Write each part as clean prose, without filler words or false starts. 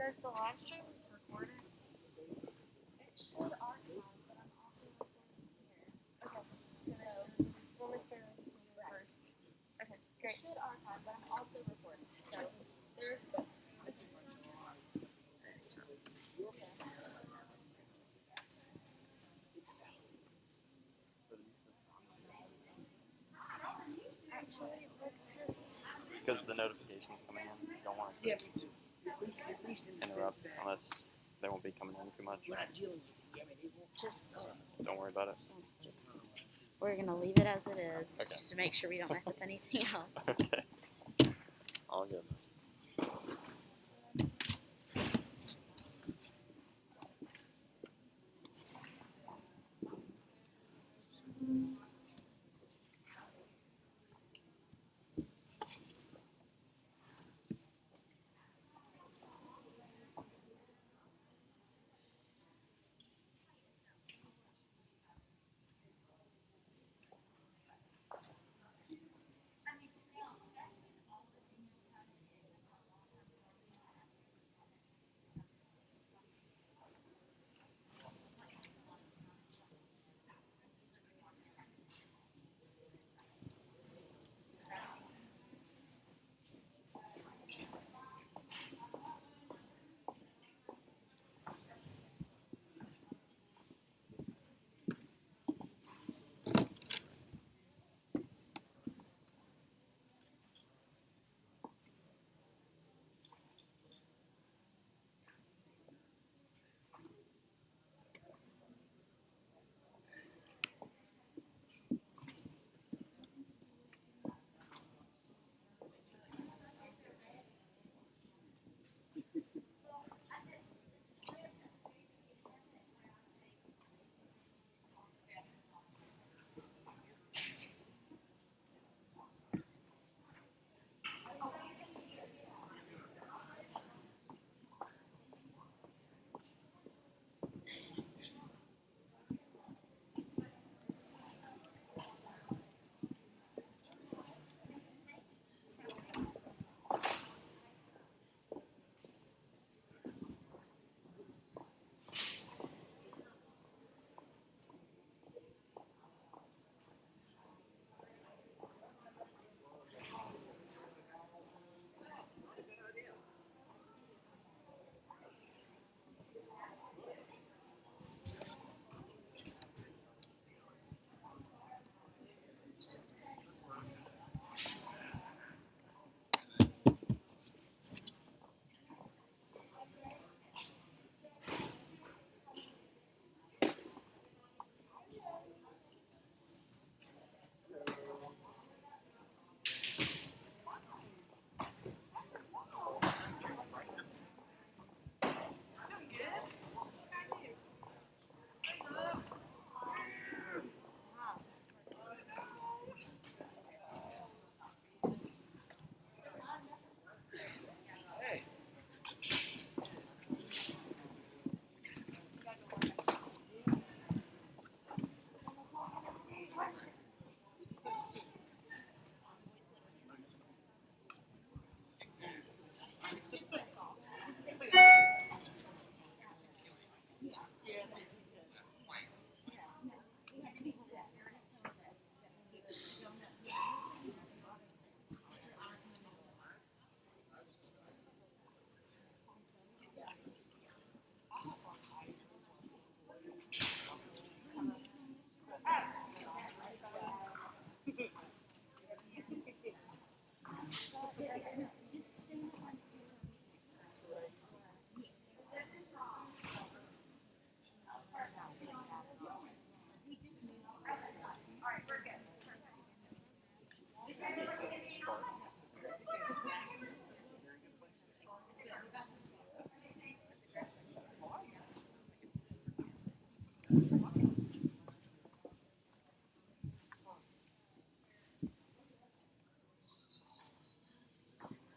Does the live stream record it? It should archive, but I'm also recording here. Okay, so we'll experiment first. Okay, great. It should archive, but I'm also recording. So there's both. Actually, let's just. Because the notifications coming in, you don't want to Yeah, me too. At least in the interrupt sense that unless they won't be coming in too much. we're not dealing with it. I mean, it won't Just, Don't worry about it. we're gonna leave it as it is, Okay. just to make sure we don't mess up anything else. Okay. All good.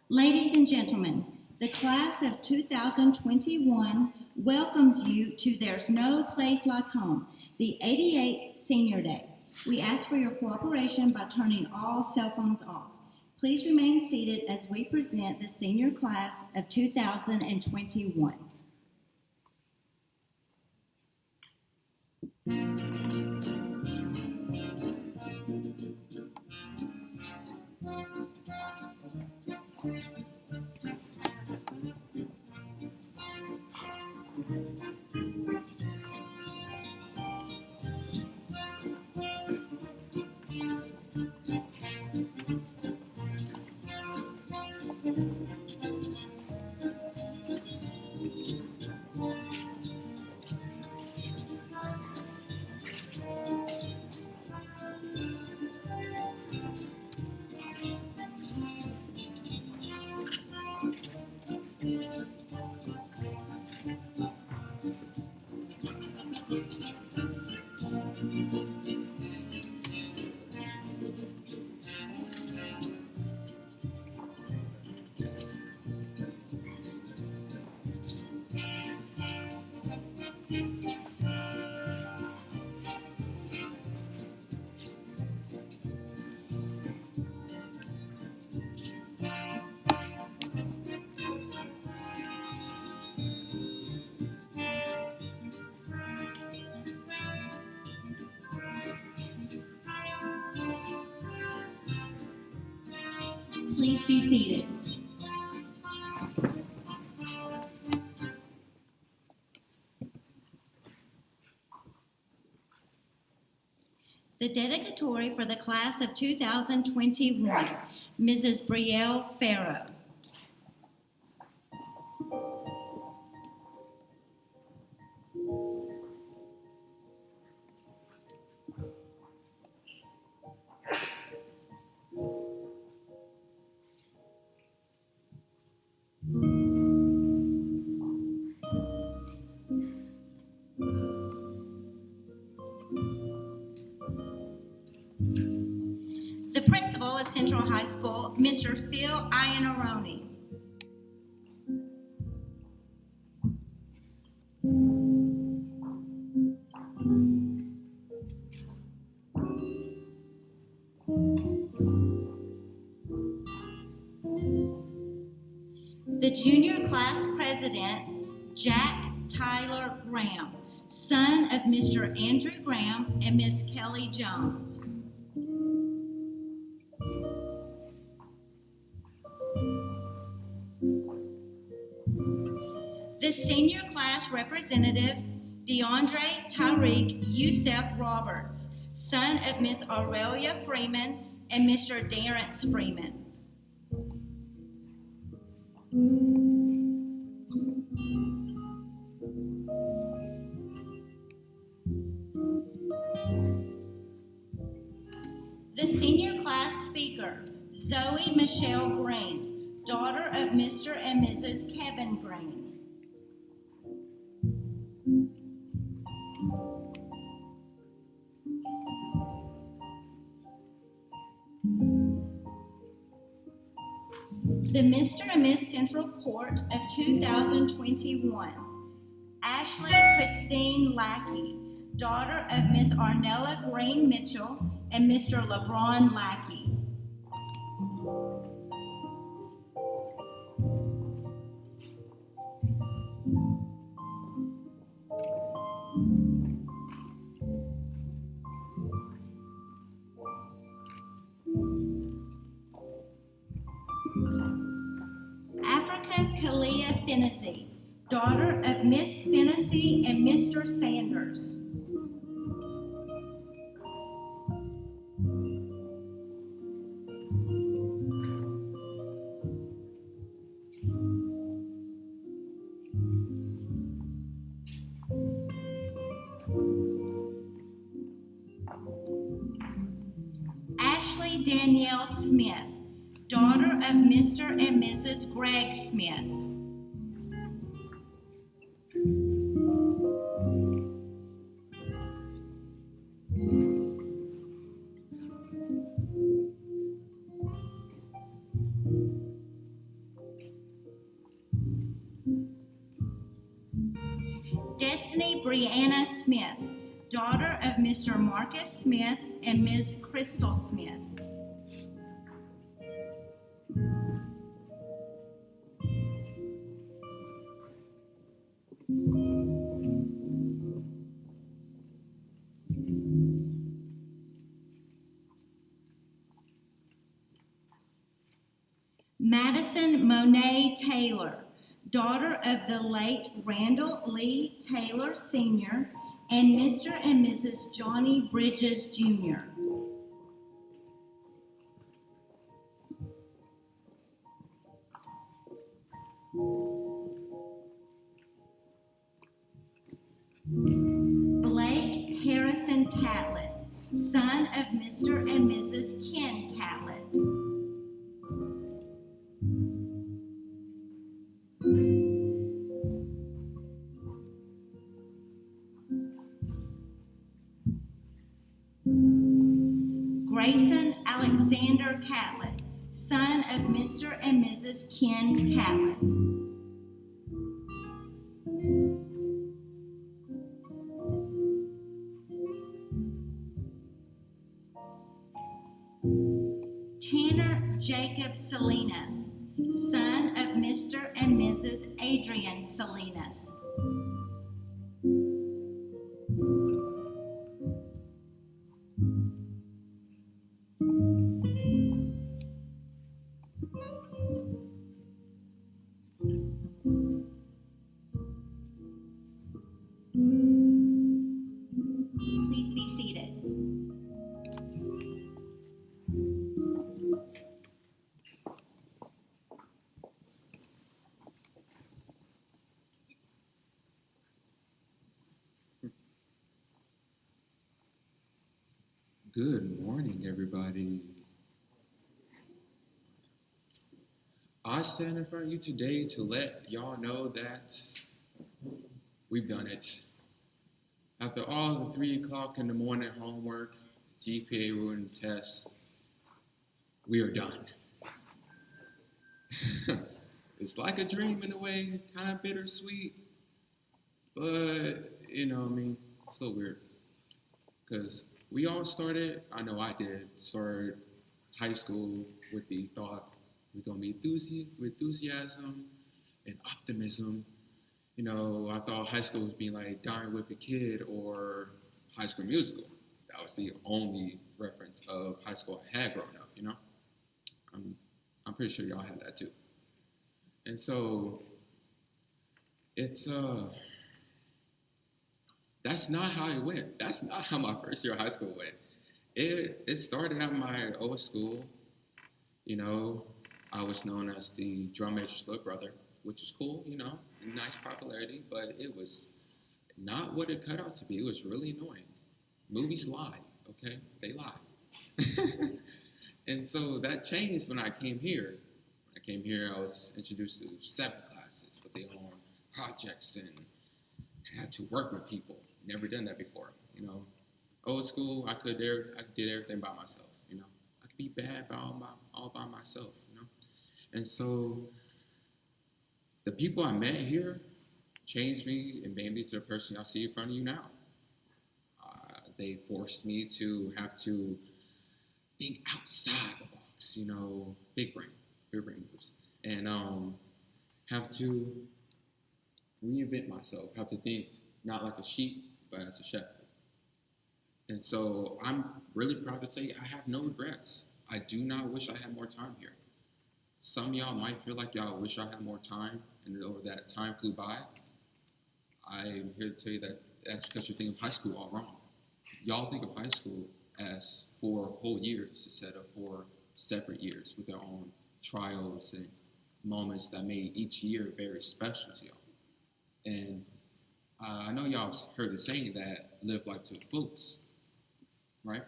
Ladies and gentlemen, the class of 2021 welcomes you to There's No Place Like Home, the 88th Senior Day. We ask for your cooperation by turning all cell phones off. Please remain seated as we present the senior class of 2021. Please be seated. The dedicatory for the class of 2021, Mrs. Brielle Farrow. The principal of Central High School, Mr. Phil Iannarone. The junior class president, Jack Tyler Graham, son of Mr. Andrew Graham and Miss Kelly Jones. The senior class representative, DeAndre Tyreek Youssef Roberts, son of Miss Aurelia Freeman and Mr. Darrence Freeman. The senior class speaker, Zoe Michelle Green, daughter of Mr. and Mrs. Kevin Green. The Mr. and Miss Central Court of 2021, Ashley Christine Lackey, daughter of Miss Arnella Green Mitchell and Mr. LeBron Lackey. Africa Kalia Fennessy, daughter of Miss Fennessy and Mr. Sanders. Ashley Danielle Smith, daughter of Mr. and Mrs. Greg Smith. Destiny Brianna Smith, daughter of Mr. Marcus Smith and Ms. Crystal Smith. Madison Monet Taylor, daughter of the late Randall Lee Taylor Sr. and Mr. and Mrs. Johnny Bridges Jr. Blake Harrison Catlett, son of Mr. and Mrs. Ken Catlett. Grayson Alexander Catlett, son of Mr. and Mrs. Ken Catlett. Tanner Jacob Salinas, son of Mr. and Mrs. Adrian Salinas. Please be seated. Good morning, everybody. I stand in front of you today to let y'all know that we've done it. After all the 3 o'clock in the morning homework, GPA ruined tests, we are done. It's like a dream in a way, kind of bittersweet, but it's a little weird. Because we all started, I know I did, started high school with the thought we're going to be enthusiasm and optimism. I thought high school was being like Dying with a Kid or High School Musical. That was the only reference of high school I had growing up, I'm pretty sure y'all had that too. And so it's that's not how it went. That's not how my first year of high school went. It started at my old school. I was known as the drum major's little brother, which was cool, nice popularity, but it was not what it cut out to be. It was really annoying. Movies lie, okay? They lie. And so that changed when I came here. When I came here, I was introduced to 7 classes with their own projects and had to work with people. Never done that before, Old school, I did everything by myself, I could be bad all by myself, And so the people I met here changed me and made me to the person I see in front of you now. They forced me to have to think outside the box, big brain moves, and have to reinvent myself, have to think not like a sheep, but as a shepherd. And so I'm really proud to say I have no regrets. I do not wish I had more time here. Some of y'all might feel like y'all wish I had more time, and over that time flew by. I'm here to tell you that that's because you're thinking of high school all wrong. Y'all think of high school as 4 whole years instead of 4 separate years with their own trials and moments that made each year very special to y'all. And I know y'all heard the saying that live life to the fullest, right?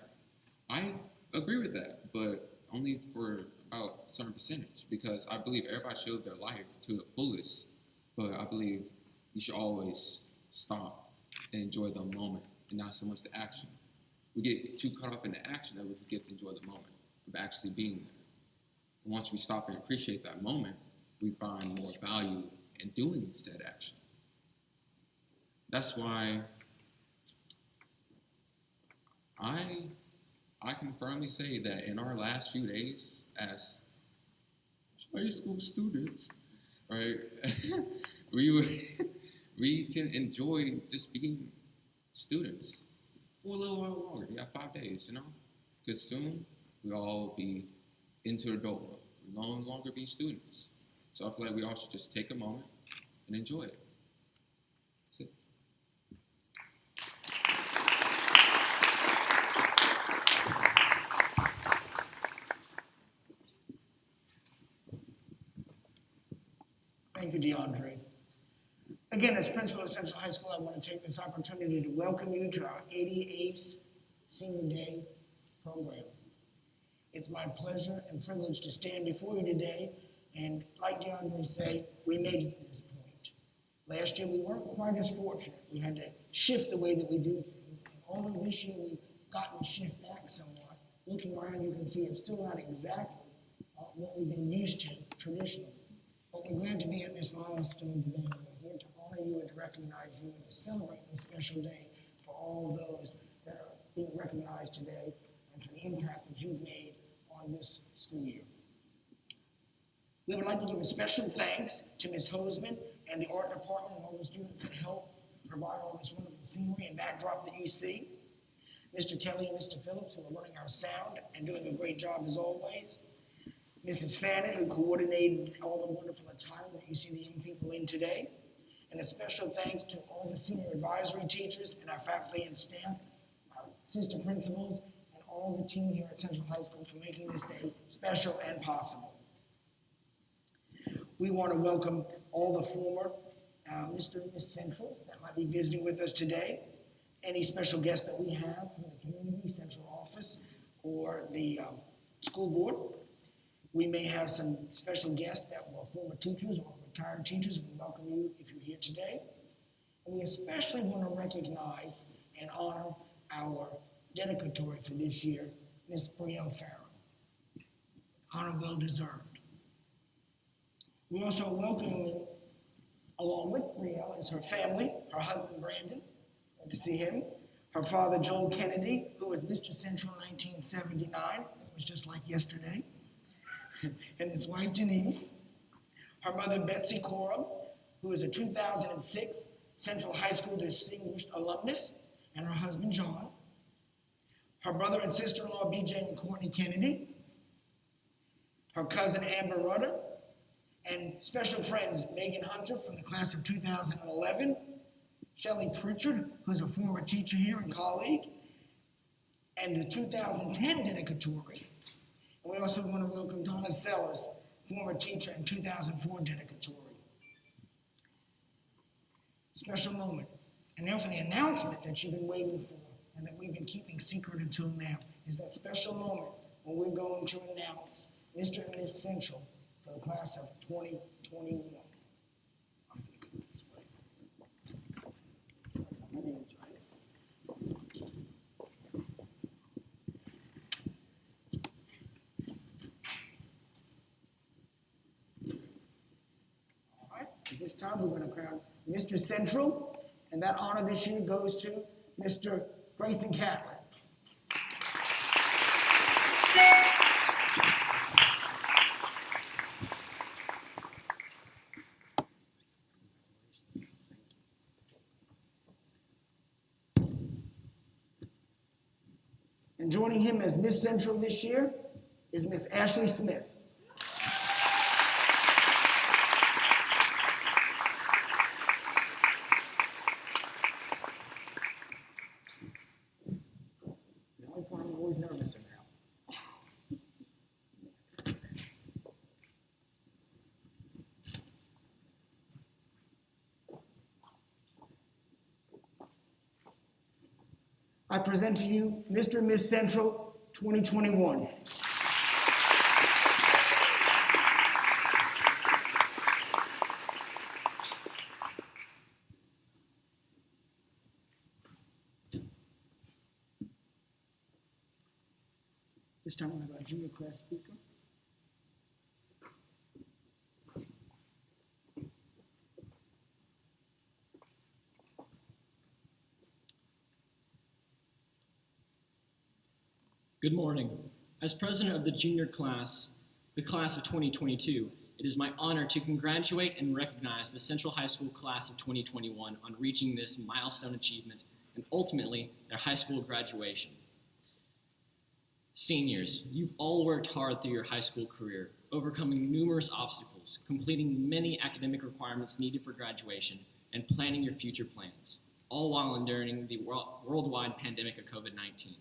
I agree with that, but only for about a certain percentage, because I believe everybody should live their life to the fullest, but I believe you should always stop and enjoy the moment and not so much the action. We get too caught up in the action that we forget to enjoy the moment of actually being there. And once we stop and appreciate that moment, we find more value in doing said action. That's why I can firmly say that in our last few days as high school students, right, we can enjoy just being students for a little while longer. We have 5 days, because soon we'll all be into adult world. no longer be students. So I feel like we all should just take a moment and enjoy it. That's it. Thank you, DeAndre. Again, as principal of Central High School, I want to take this opportunity to welcome you to our 88th Senior Day program. It's my pleasure and privilege to stand before you today, and like DeAndre said, we made it to this point. Last year, we weren't quite as fortunate. We had to shift the way that we do things, and although this year we've gotten shift back somewhat, looking around, you can see it's still not exactly what we've been used to traditionally. But we're glad to be at this milestone today. We're here to honor you and to recognize you and to celebrate this special day for all those that are being recognized today and for the impact that you've made on this school year. We would like to give a special thanks to Ms. Hoseman and the art department and all the students that helped provide all this wonderful scenery and backdrop that you see. Mr. Kelly and Mr. Phillips, who are running our sound and doing a great job as always. Mrs. Fannin, who coordinated all the wonderful attire that you see the young people in today. And a special thanks to all the senior advisory teachers and our faculty and staff, our sister principals, and all the team here at Central High School for making this day special and possible. We want to welcome all the former Mr. and Miss Centrals that might be visiting with us today. Any special guests that we have from the community, central office, or the school board. We may have some special guests that were former teachers or retired teachers. We welcome you if you're here today. And we especially want to recognize and honor our dedicatory for this year, Miss Brielle Farron. Honor well deserved. We also welcome, along with Brielle, is her family, her husband Brandon, good to see him, her father Joel Kennedy, who was Mr. Central in 1979, it was just like yesterday, and his wife Denise, her mother Betsy Coram, who is a 2006 Central High School Distinguished Alumnus, and her husband John, her brother and sister-in-law BJ and Courtney Kennedy, her cousin Amber Rudder, and special friends Megan Hunter from the class of 2011, Shelley Pritchard, who's a former teacher here and colleague, and the 2010 dedicatory. And we also want to welcome Donna Sellers, former teacher and 2004 dedicatory. Special moment. And now for the announcement that you've been waiting for and that we've been keeping secret until now is that special moment when we're going to announce Mr. and Miss Central for the class of 2021. At this time, we're going to crown Mr. Central, and that honor this year goes to Mr. Grayson Catlett. And joining him as Miss Central this year is Miss Ashley Smith. I'm always nervous in now. I present to you Mr. and Miss Central 2021. This time we'll have our junior class speaker. Good morning. As president of the junior class, the class of 2022, it is my honor to congratulate and recognize the Central High School class of 2021 on reaching this milestone achievement and ultimately their high school graduation. Seniors, you've all worked hard through your high school career, overcoming numerous obstacles, completing many academic requirements needed for graduation, and planning your future plans, all while enduring the worldwide pandemic of COVID-19.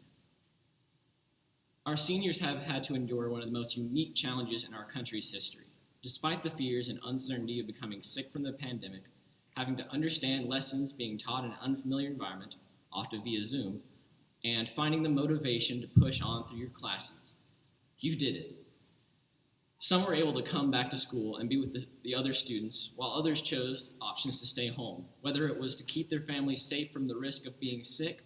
Our seniors have had to endure one of the most unique challenges in our country's history. Despite the fears and uncertainty of becoming sick from the pandemic, having to understand lessons being taught in an unfamiliar environment, often via Zoom, and finding the motivation to push on through your classes. You did it. Some were able to come back to school and be with the other students, while others chose options to stay home, whether it was to keep their families safe from the risk of being sick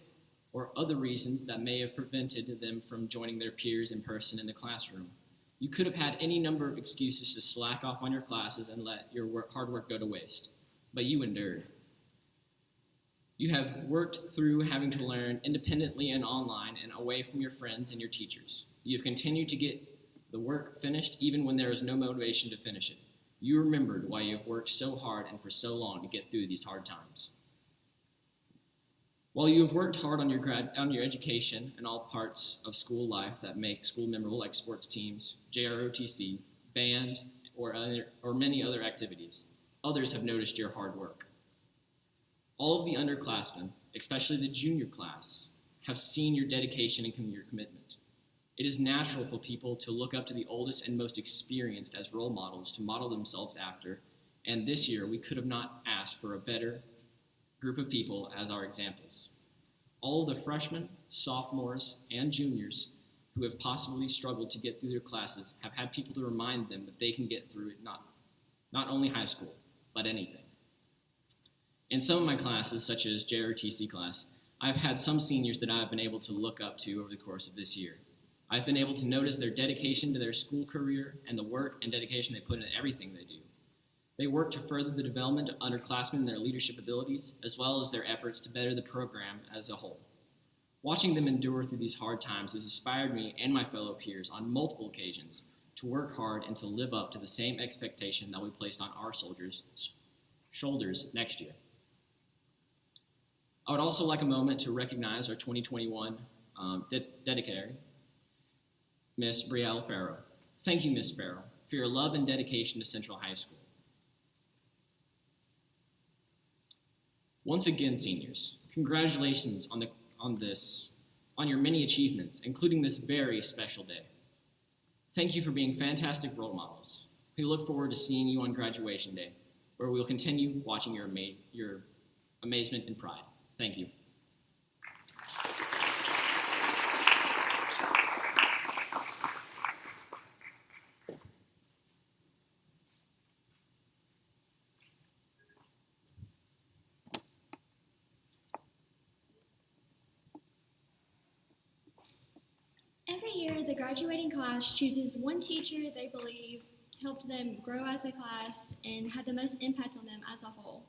or other reasons that may have prevented them from joining their peers in person in the classroom. You could have had any number of excuses to slack off on your classes and let your hard work go to waste, but you endured. You have worked through having to learn independently and online and away from your friends and your teachers. You have continued to get the work finished even when there is no motivation to finish it. You remembered why you have worked so hard and for so long to get through these hard times. While you have worked hard on your education and all parts of school life that make school memorable, like sports teams, JROTC, band, or many other activities, others have noticed your hard work. All of the underclassmen, especially the junior class, have seen your dedication and your commitment. It is natural for people to look up to the oldest and most experienced as role models to model themselves after, and this year we could have not asked for a better group of people as our examples. All of the freshmen, sophomores, and juniors who have possibly struggled to get through their classes have had people to remind them that they can get through it, not only high school, but anything. In some of my classes, such as JROTC class, I've had some seniors that I've been able to look up to over the course of this year. I've been able to notice their dedication to their school career and the work and dedication they put into everything they do. They work to further the development of underclassmen and their leadership abilities, as well as their efforts to better the program as a whole. Watching them endure through these hard times has inspired me and my fellow peers on multiple occasions to work hard and to live up to the same expectation that we placed on our soldiers' shoulders next year. I would also like a moment to recognize our 2021 Dedicatory, Miss Brielle Farrow. Thank you, Miss Farrow, for your love and dedication to Central High School. Once again, seniors, congratulations on your many achievements, including this very special day. Thank you for being fantastic role models. We look forward to seeing you on graduation day, where we will continue watching your amazement and pride. Thank you. Every year, the graduating class chooses one teacher they believe helped them grow as a class and had the most impact on them as a whole.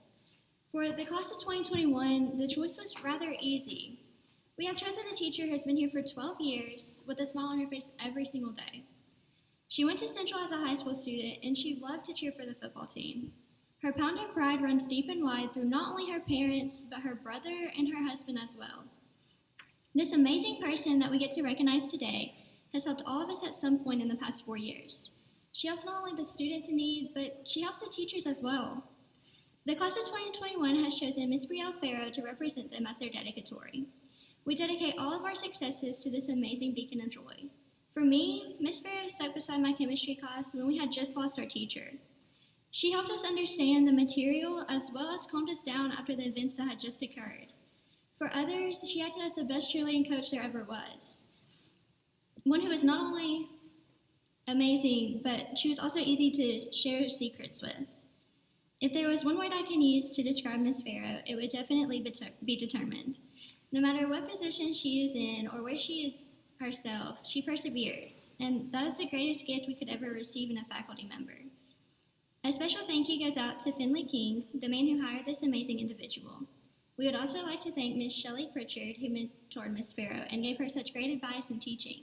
For the class of 2021, the choice was rather easy. We have chosen a teacher who has been here for 12 years with a smile on her face every single day. She went to Central as a high school student, and she loved to cheer for the football team. Her pound of pride runs deep and wide through not only her parents, but her brother and her husband as well. This amazing person that we get to recognize today has helped all of us at some point in the past 4 years. She helps not only the students in need, but she helps the teachers as well. The class of 2021 has chosen Ms. Brielle Farrow to represent them as their dedicatory. We dedicate all of our successes to this amazing beacon of joy. For me, Ms. Farrow stuck beside my chemistry class when we had just lost our teacher. She helped us understand the material as well as calmed us down after the events that had just occurred. For others, she acted as the best cheerleading coach there ever was. One who was not only amazing, but she was also easy to share secrets with. If there was one word I can use to describe Ms. Farrow, it would definitely be determined. No matter what position she is in or where she is herself, she perseveres, and that is the greatest gift we could ever receive in a faculty member. A special thank you goes out to Finley King, the man who hired this amazing individual. We would also like to thank Ms. Shelley Pritchard, who mentored Ms. Farrow and gave her such great advice in teaching.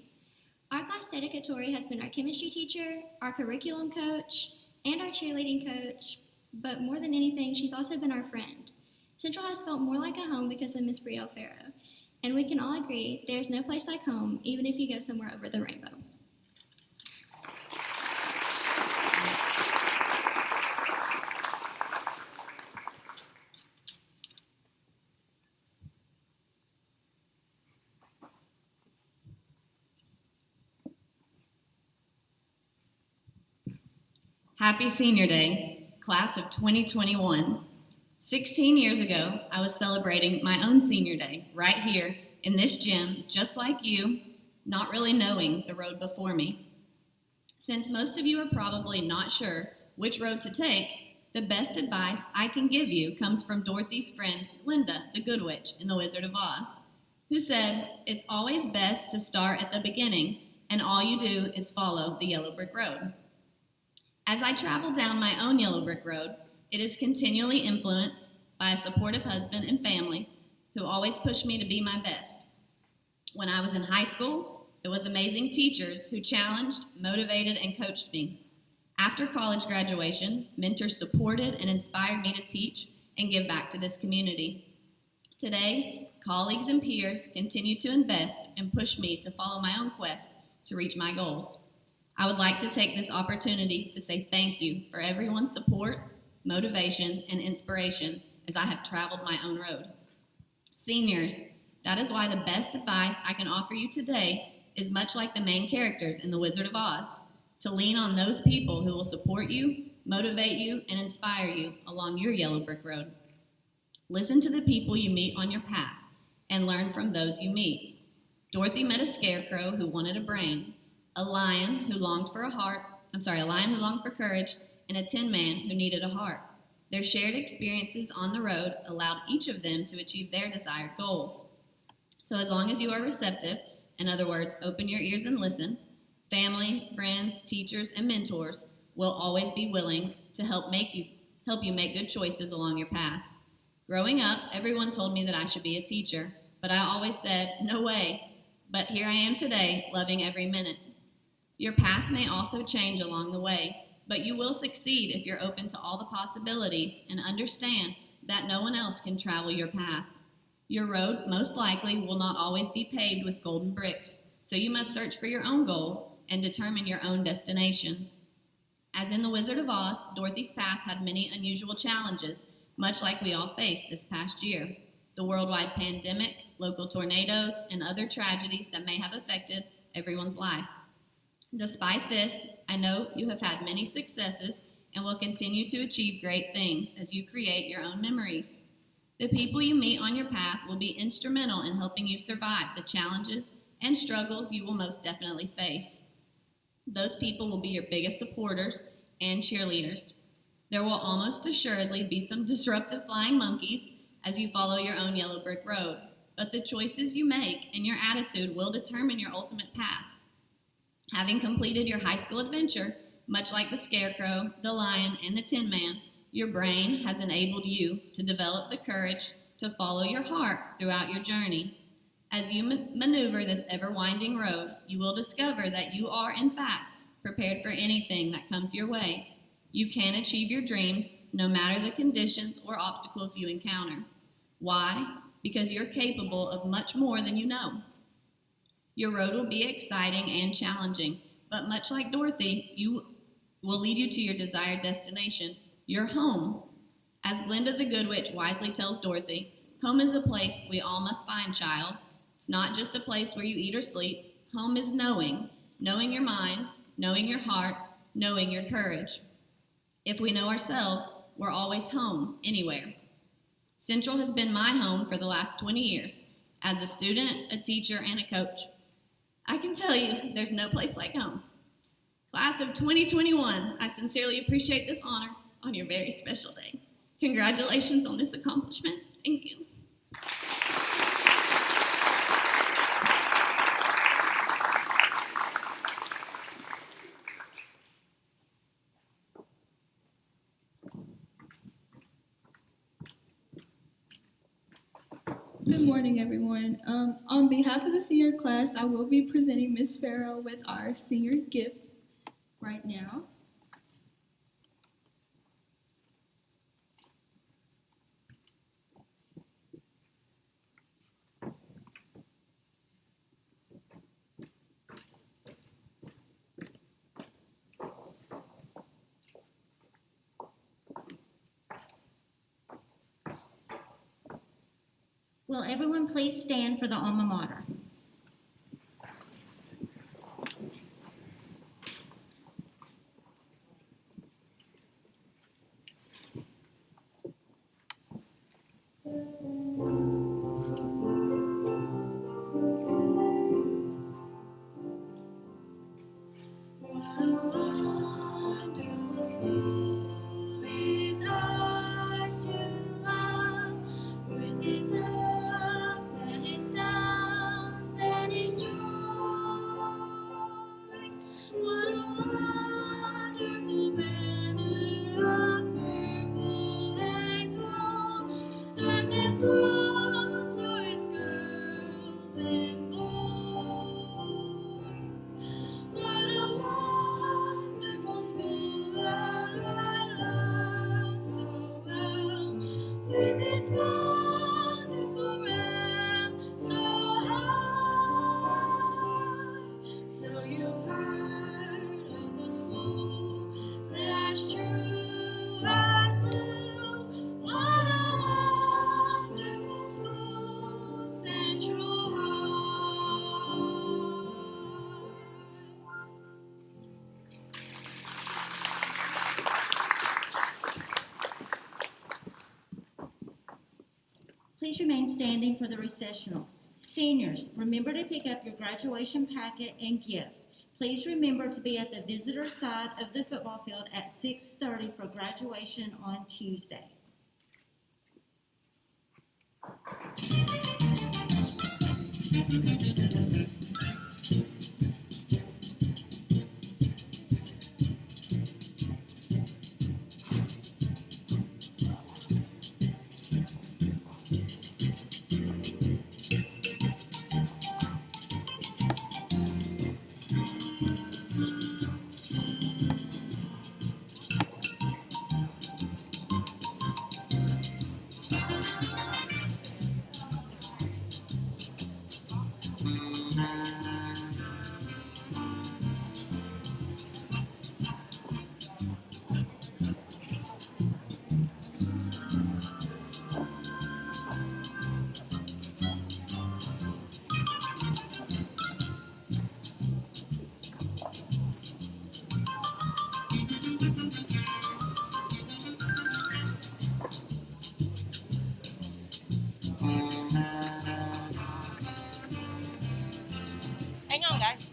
Our class dedicatory has been our chemistry teacher, our curriculum coach, and our cheerleading coach, but more than anything, she's also been our friend. Central has felt more like a home because of Ms. Brielle Farrow. And we can all agree there's no place like home, even if you go somewhere over the rainbow. Happy Senior Day, class of 2021. 16 years ago, I was celebrating my own senior day right here in this gym, just like you, not really knowing the road before me. Since most of you are probably not sure which road to take, the best advice I can give you comes from Dorothy's friend, Glinda, the Good Witch in The Wizard of Oz, who said, "It's always best to start at the beginning, and all you do is follow the yellow brick road." As I travel down my own yellow brick road, it is continually influenced by a supportive husband and family who always push me to be my best. When I was in high school, it was amazing teachers who challenged, motivated, and coached me. After college graduation, mentors supported and inspired me to teach and give back to this community. Today, colleagues and peers continue to invest and push me to follow my own quest to reach my goals. I would like to take this opportunity to say thank you for everyone's support, motivation, and inspiration as I have traveled my own road. Seniors, that is why the best advice I can offer you today is much like the main characters in The Wizard of Oz, to lean on those people who will support you, motivate you, and inspire you along your yellow brick road. Listen to the people you meet on your path and learn from those you meet. Dorothy met a scarecrow who wanted a brain, a lion who longed for courage, and a tin man who needed a heart. Their shared experiences on the road allowed each of them to achieve their desired goals. So as long as you are receptive, in other words, open your ears and listen, family, friends, teachers, and mentors will always be willing to help you make good choices along your path. Growing up, everyone told me that I should be a teacher, but I always said, no way. But here I am today, loving every minute. Your path may also change along the way, but you will succeed if you're open to all the possibilities and understand that no one else can travel your path. Your road most likely will not always be paved with golden bricks, so you must search for your own goal and determine your own destination. As in The Wizard of Oz, Dorothy's path had many unusual challenges, much like we all faced this past year. The worldwide pandemic, local tornadoes, and other tragedies that may have affected everyone's life. Despite this, I know you have had many successes and will continue to achieve great things as you create your own memories. The people you meet on your path will be instrumental in helping you survive the challenges and struggles you will most definitely face. Those people will be your biggest supporters and cheerleaders. There will almost assuredly be some disruptive flying monkeys as you follow your own yellow brick road, but the choices you make and your attitude will determine your ultimate path. Having completed your high school adventure, much like the Scarecrow, the Lion, and the Tin Man, your brain has enabled you to develop the courage to follow your heart throughout your journey. As you maneuver this ever-winding road, you will discover that you are, in fact, prepared for anything that comes your way. You can achieve your dreams, no matter the conditions or obstacles you encounter. Why? Because you're capable of much more than you know. Your road will be exciting and challenging, but much like Dorothy, you will lead you to your desired destination, your home. As Glinda the Good Witch wisely tells Dorothy, home is a place we all must find, child. It's not just a place where you eat or sleep. Home is knowing your mind, knowing your heart, knowing your courage. If we know ourselves, we're always home, anywhere. Central has been my home for the last 20 years, as a student, a teacher, and a coach. I can tell you, there's no place like home. Class of 2021, I sincerely appreciate this honor on your very special day. Congratulations on this accomplishment. Thank you. Good morning, everyone. On behalf of the senior class, I will be presenting Ms. Farrell with our senior gift right now. Will everyone please stand for the alma mater? What a wonderful school is ours to love, with its ups and its downs and its joys. What a wonderful banner of purple and gold as it floats o'er its girls and boys. What a wonderful school that I love so well, with its wonderful ramp so high. So you've heard of the school that's true as blue. What a wonderful school, Central High. Please remain standing for the recessional. Seniors, remember to pick up your graduation packet and gift. Please remember to be at the visitor side of the football field at 6:30 for graduation on Tuesday. Hang on, guys.